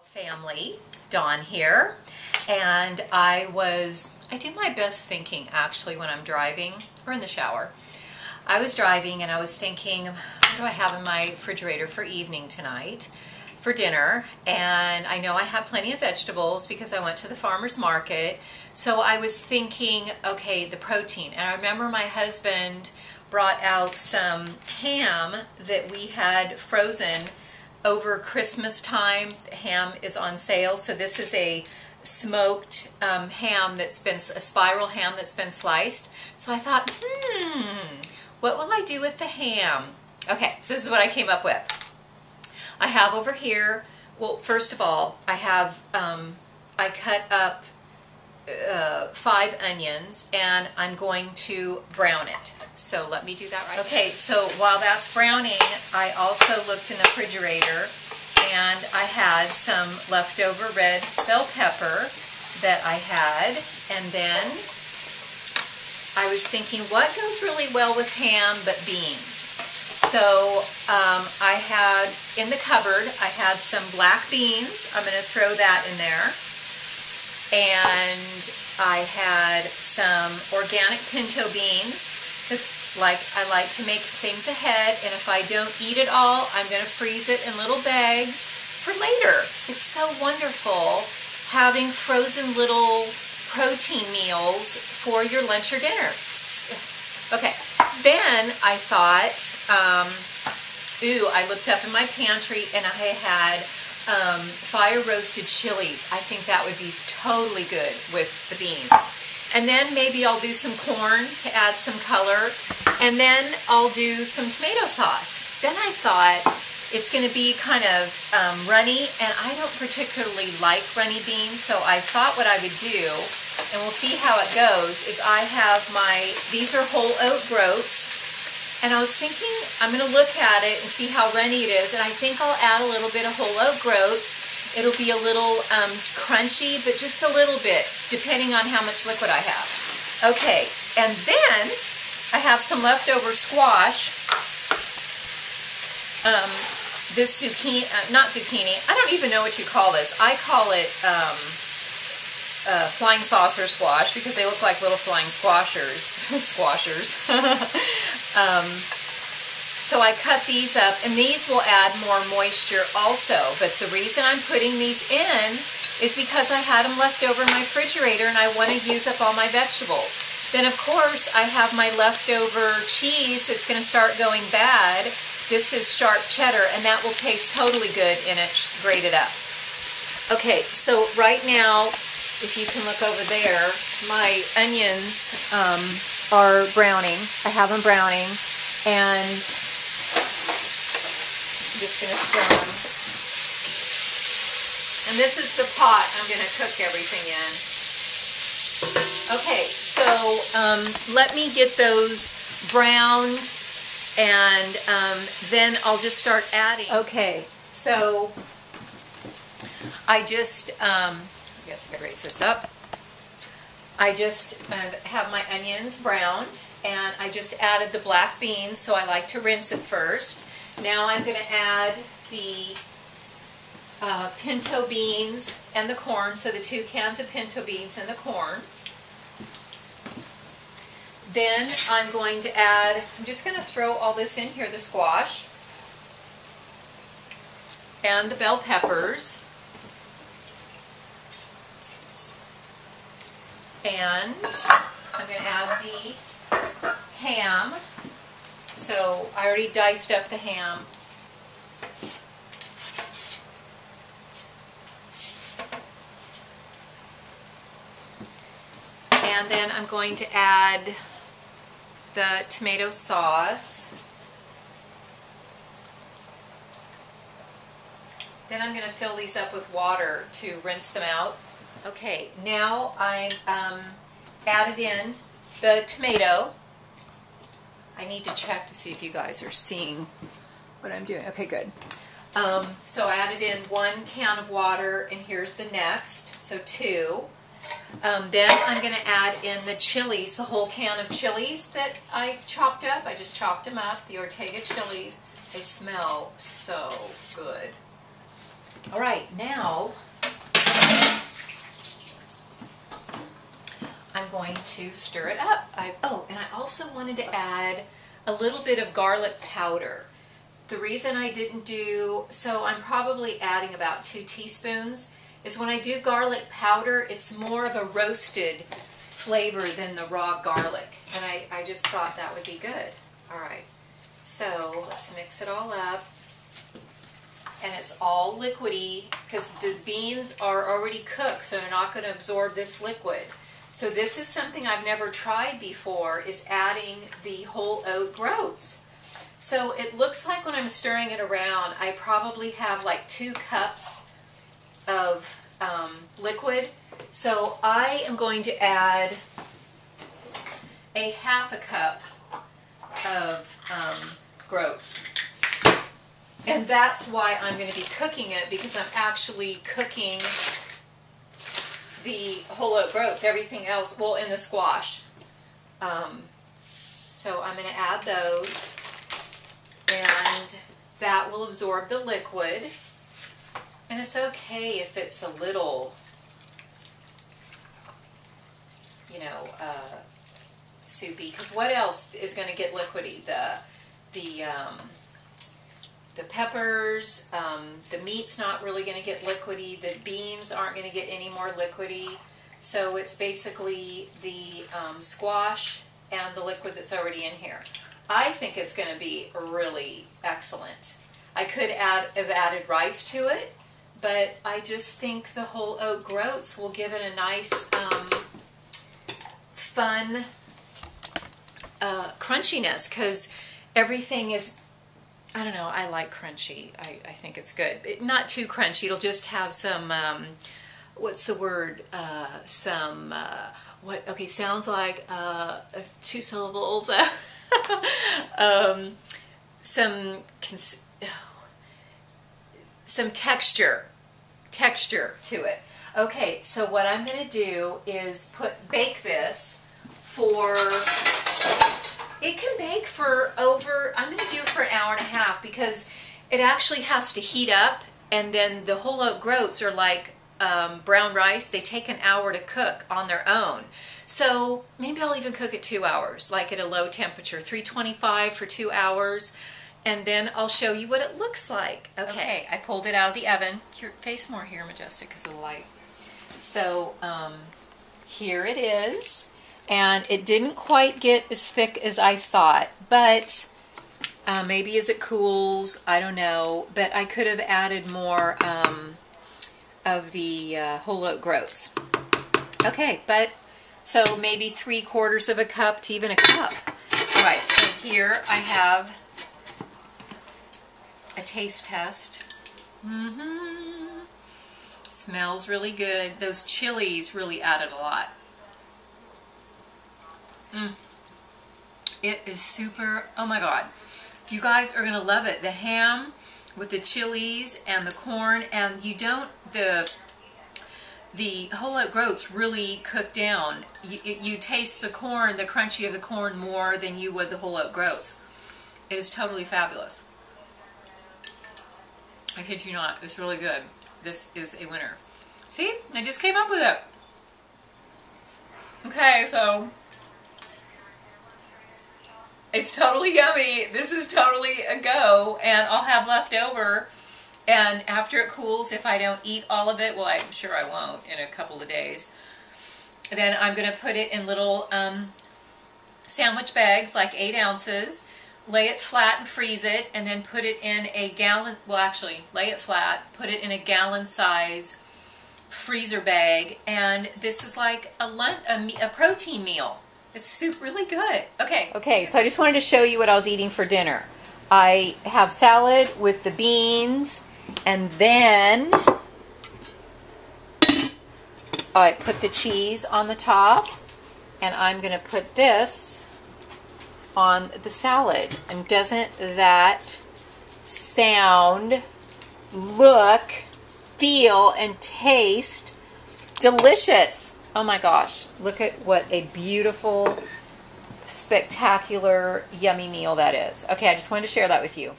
Family, Dawn here, and I do my best thinking actually when I'm driving or in the shower. I was driving and I was thinking, what do I have in my refrigerator for evening tonight for dinner? And I know I have plenty of vegetables because I went to the farmer's market. So I was thinking, okay, the protein. And I remember my husband brought out some ham that we had frozen over Christmas time. Ham is on sale, so this is a smoked ham that's been, a spiral ham that's been sliced. So I thought, what will I do with the ham? Okay, so this is what I came up with. I have over here, well, first of all, I have, I cut up 5 onions and I'm going to brown it. So let me do that right now. Okay, so while that's browning, I also looked in the refrigerator and I had some leftover red bell pepper that I had, and then I was thinking what goes really well with ham but beans. So I had in the cupboard, I had some black beans. I'm going to throw that in there. And I had some organic pinto beans, because I like to make things ahead, and if I don't eat it all, I'm going to freeze it in little bags for later. It's so wonderful having frozen little protein meals for your lunch or dinner. Okay, then I thought, I looked up in my pantry and I had fire roasted chilies. I think that would be totally good with the beans. And then maybe I'll do some corn to add some color, and then I'll do some tomato sauce. Then I thought it's going to be kind of runny, and I don't particularly like runny beans, so I thought what I would do, and we'll see how it goes, is I have these are whole oat groats, and I was thinking I'm going to look at it and see how runny it is, and I think I'll add a little bit of whole oat groats. It'll be a little crunchy, but just a little bit, depending on how much liquid I have. Okay, and then I have some leftover squash. This zucchini, not zucchini, I don't even know what you call this. I call it flying saucer squash because they look like little flying squashers. So I cut these up, and these will add more moisture also. But the reason I'm putting these in is because I had them left over in my refrigerator and I want to use up all my vegetables. Then of course I have my leftover cheese that's going to start going bad. This is sharp cheddar, and that will taste totally good in it grated up. Okay, so right now, if you can look over there, my onions are browning. I have them browning, and I'm just going to stir them. And this is the pot I'm going to cook everything in. Okay, so let me get those browned, and then I'll just start adding. Okay, so I just, I guess I could raise this up. I just have my onions browned, and I just added the black beans, so I like to rinse it first. Now I'm going to add the pinto beans and the corn, so the 2 cans of pinto beans and the corn. Then I'm going to add, I'm just going to throw all this in here, the squash and the bell peppers. And I'm going to add the ham. So I already diced up the ham. And then I'm going to add the tomato sauce. Then I'm going to fill these up with water to rinse them out. Okay, now I'm added in the tomato. I need to check to see if you guys are seeing what I'm doing. Okay, good. So I added in 1 can of water, and here's the next, so 2. Then I'm going to add in the chilies, the whole can of chilies that I chopped up. I just chopped them up, the Ortega chilies. They smell so good. All right, now I'm going to stir it up. Oh, and I also wanted to add a little bit of garlic powder. The reason I didn't do, so I'm probably adding about 2 teaspoons, is when I do garlic powder, it's more of a roasted flavor than the raw garlic. And I just thought that would be good. All right, so let's mix it all up. And it's all liquidy because the beans are already cooked, so they're not going to absorb this liquid. So this is something I've never tried before, is adding the whole oat groats. So it looks like when I'm stirring it around, I probably have like 2 cups of liquid. So I am going to add a ½ a cup of groats. And that's why I'm going to be cooking it, because I'm actually cooking the whole oat groats. Everything else, well, in the squash. So I'm going to add those, and that will absorb the liquid. And it's okay if it's a little, you know, soupy, because what else is going to get liquidy? The peppers, the meat's not really going to get liquidy, the beans aren't going to get any more liquidy, so it's basically the squash and the liquid that's already in here. I think it's going to be really excellent. I could have added rice to it, but I just think the whole oat groats will give it a nice, fun crunchiness, because everything is, I don't know, I like crunchy. I think it's good. Not too crunchy. It'll just have some, what's the word? Okay, sounds like 2 syllables. Some texture to it. Okay, so what I'm going to do is bake this for, it can bake for over, I'm going to do it for 1.5 hours, because it actually has to heat up, and then the whole oat groats are like brown rice. They take 1 hour to cook on their own. So maybe I'll even cook it 2 hours, like at a low temperature, 325 for 2 hours, and then I'll show you what it looks like. Okay, I pulled it out of the oven. Here, face more here, Majestic, because of the light. So here it is. And it didn't quite get as thick as I thought, but maybe as it cools, I don't know. But I could have added more of the whole oat groats. Okay, but so maybe 3/4 of a cup to even a cup. All right, so here I have a taste test. Smells really good. Those chilies really added a lot. It is super, oh my god, you guys are gonna love it. The ham with the chilies and the corn, and you don't, the whole oat groats really cook down. You taste the corn, the crunchy of the corn, more than you would the whole oat groats. It is totally fabulous. I kid you not, it's really good. This is a winner. See, I just came up with it. Okay, so it's totally yummy. This is totally a go, and I'll have left over. And after it cools, if I don't eat all of it, well, I'm sure I won't in a couple of days, then I'm going to put it in little sandwich bags, like 8 ounces, lay it flat and freeze it, and then put it in a gallon, well actually, lay it flat, put it in a gallon size freezer bag, and this is like a protein meal. It's really good. Okay, so I just wanted to show you what I was eating for dinner. I have salad with the beans, and then I put the cheese on the top, and I'm going to put this on the salad. And doesn't that sound, look, feel, and taste delicious? Oh my gosh, look at what a beautiful, spectacular, yummy meal that is. Okay, I just wanted to share that with you.